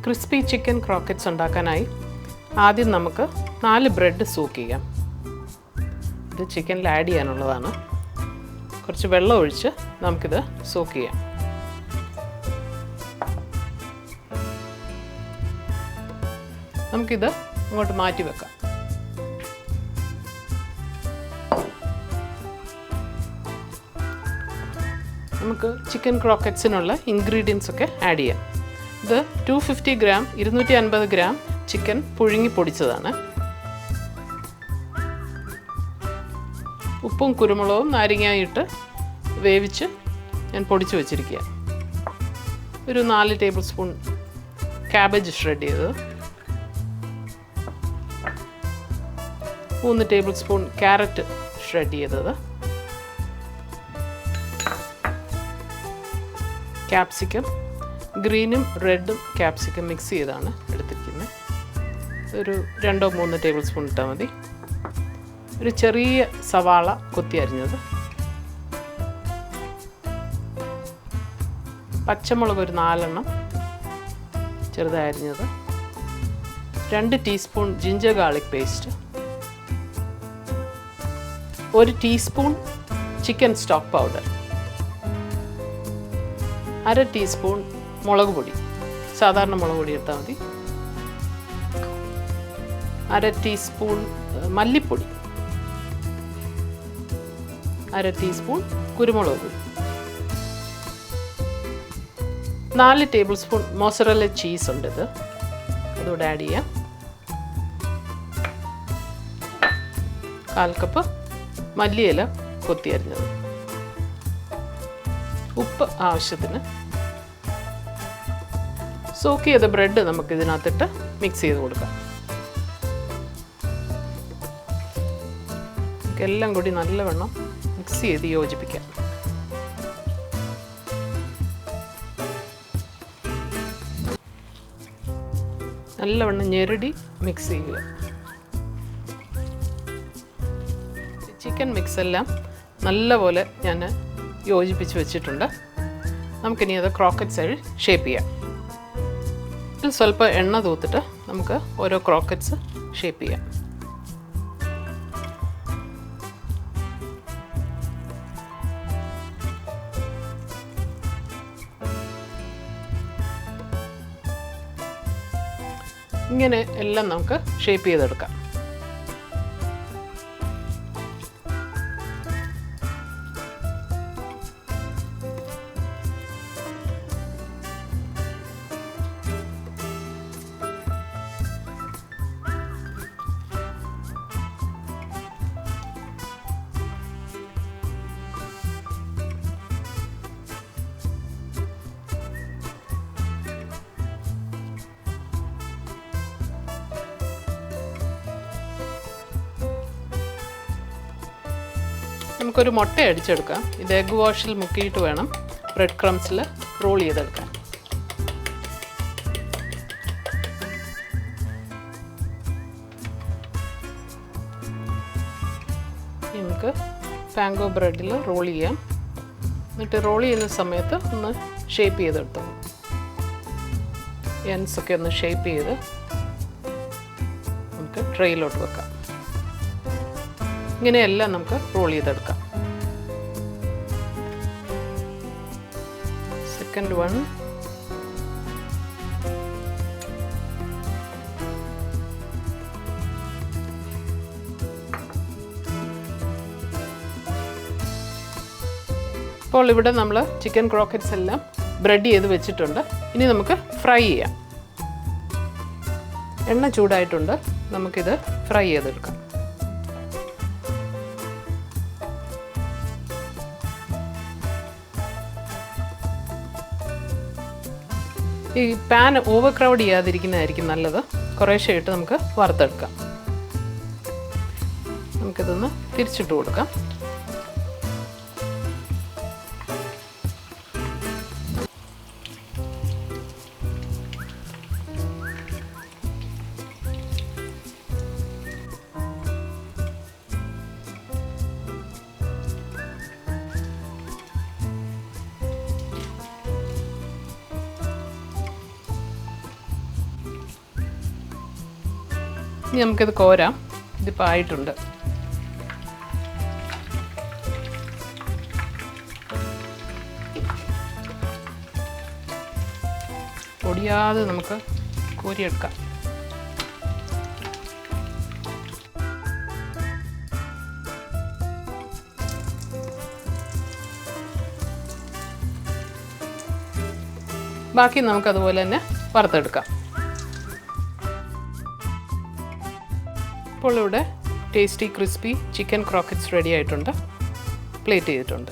Crispy chicken croquettes ഉണ്ടാക്കാനായി ആദ്യം നമുക്ക് 4 bread soak ചെയ്യാം. ഇത് ചിക്കനിൽ ആഡ് ചെയ്യാനുള്ളതാണ്. കുറച്ച് വെള്ളം ഒഴിച്ച് നമുക്കിത് സോക്ക് ചെയ്യാം. നമുക്കിത് അങ്ങോട്ട് മാറ്റി വെക്കാം. നമുക്ക് ചിക്കൻ ക്രോക്കറ്റ്സിനുള്ള ഇൻഗ്രീഡിയൻസ് ഒക്കെ ആഡ് ചെയ്യാം. ഇത് 250 ഗ്രാം 250 ഗ്രാം ചിക്കൻ പുഴുങ്ങി പൊടിച്ചതാണ്. ഉപ്പും കുരുമുളകും നാരങ്ങായിട്ട് വേവിച്ച് ഞാൻ പൊടിച്ച് വെച്ചിരിക്കുക. ഒരു 4 ടേബിൾ സ്പൂൺ ക്യാബേജ് ഷ്രെഡ് ചെയ്തത്, 3 ടേബിൾ സ്പൂൺ ക്യാരറ്റ് ഷ്രെഡ് ചെയ്തത്, ക്യാപ്സിക്കം ഗ്രീനും റെഡും ക്യാപ്സിക്കം മിക്സ് ചെയ്താണ് എടുത്തിരിക്കുന്നത്. ഒരു 2-3 ടേബിൾ സ്പൂൺ ഇട്ടാൽ മതി. ഒരു ചെറിയ സവാള കൊത്തി അരിഞ്ഞത്, പച്ചമുളക് ഒരു 4 ചെറുതായി അരിഞ്ഞത്, 2 teaspoon ginger garlic paste, 1 teaspoon chicken stock powder, 1/2 teaspoon മുളക് പൊടി, സാധാരണ മുളക് പൊടി ഇട്ടാൽ മതി, 1/2 ടീസ്പൂൺ മല്ലിപ്പൊടി, 1/2 ടീസ്പൂൺ കുരുമുളക് പൊടി, 4 ടേബിൾ സ്പൂൺ മോസറല്ല ചീസ് ഉണ്ട്. ഇത് അതുകൂടെ ആഡ് ചെയ്യാം. 1/4 കപ്പ് മല്ലിയില കൊത്തി അരിഞ്ഞത്, ഉപ്പ് ആവശ്യത്തിന്. സോക്ക് ചെയ്ത ബ്രെഡ് നമുക്ക് ഇതിനകത്തിട്ട് മിക്സ് ചെയ്ത് കൊടുക്കാം. എല്ലാം കൂടി നല്ലവണ്ണം മിക്സ് ചെയ്ത് യോജിപ്പിക്കാം. നല്ലവണ്ണം ഞെരടി മിക്സ് ചെയ്യുക. ചിക്കൻ മിക്സ് എല്ലാം നല്ലപോലെ ഞാൻ യോജിപ്പിച്ച് വെച്ചിട്ടുണ്ട്. നമുക്കിനി അത് ക്രോക്കറ്റ്സ് ഷേപ്പ് ചെയ്യാം. ഇതിൽ സ്വല്പം എണ്ണ തൂത്തിട്ട് നമുക്ക് ഓരോ ക്രോക്കറ്റ്സ് ഷേപ്പ് ചെയ്യാം. ഇങ്ങനെ എല്ലാം നമുക്ക് ഷേപ്പ് ചെയ്തെടുക്കാം. നമുക്കൊരു മുട്ട അടിച്ചെടുക്കാം. ഇത് എഗ് വാഷിൽ മുക്കിയിട്ട് വേണം ബ്രെഡ് ക്രംസിൽ റോൾ ചെയ്തെടുക്കാൻ. നമുക്ക് പാങ്കോ ബ്രെഡിൽ റോൾ ചെയ്യാം. എന്നിട്ട് റോൾ ചെയ്യുന്ന സമയത്ത് ഒന്ന് ഷേപ്പ് ചെയ്തെടുത്തു. എൻസൊക്കെ ഒന്ന് ഷേപ്പ് ചെയ്ത് നമുക്ക് ട്രേയിലോട്ട് വെക്കാം. ഇങ്ങനെയെല്ലാം നമുക്ക് റോൾ ചെയ്തെടുക്കാം. സെക്കൻഡ് വൺ, ഇപ്പോൾ ഇവിടെ നമ്മൾ ചിക്കൻ ക്രോക്കറ്റ്സ് എല്ലാം ബ്രെഡ് ചെയ്ത് വെച്ചിട്ടുണ്ട്. ഇനി നമുക്ക് ഫ്രൈ ചെയ്യാം. എണ്ണ ചൂടായിട്ടുണ്ട്. നമുക്കിത് ഫ്രൈ ചെയ്തെടുക്കാം. ഈ പാൻ ഓവർ ക്രൗഡ് ചെയ്യാതിരിക്കുന്നതായിരിക്കും നല്ലത്. കുറേശ്ശെ ഇട്ട് നമുക്ക് വറുത്തെടുക്കാം. നമുക്കിതൊന്ന് തിരിച്ചിട്ട് കൊടുക്കാം. ഇനി നമുക്കിത് കോരാം. ഇതിപ്പോൾ ആയിട്ടുണ്ട്. പൊടിയാതെ നമുക്ക് കോരിയെടുക്കാം. ബാക്കി നമുക്കതുപോലെ തന്നെ വറുത്തെടുക്കാം. ഇപ്പോൾ ഇവിടെ tasty crispy chicken croquettes ready ആയിട്ടുണ്ട്. പ്ലേറ്റ് ചെയ്തിട്ടുണ്ട്.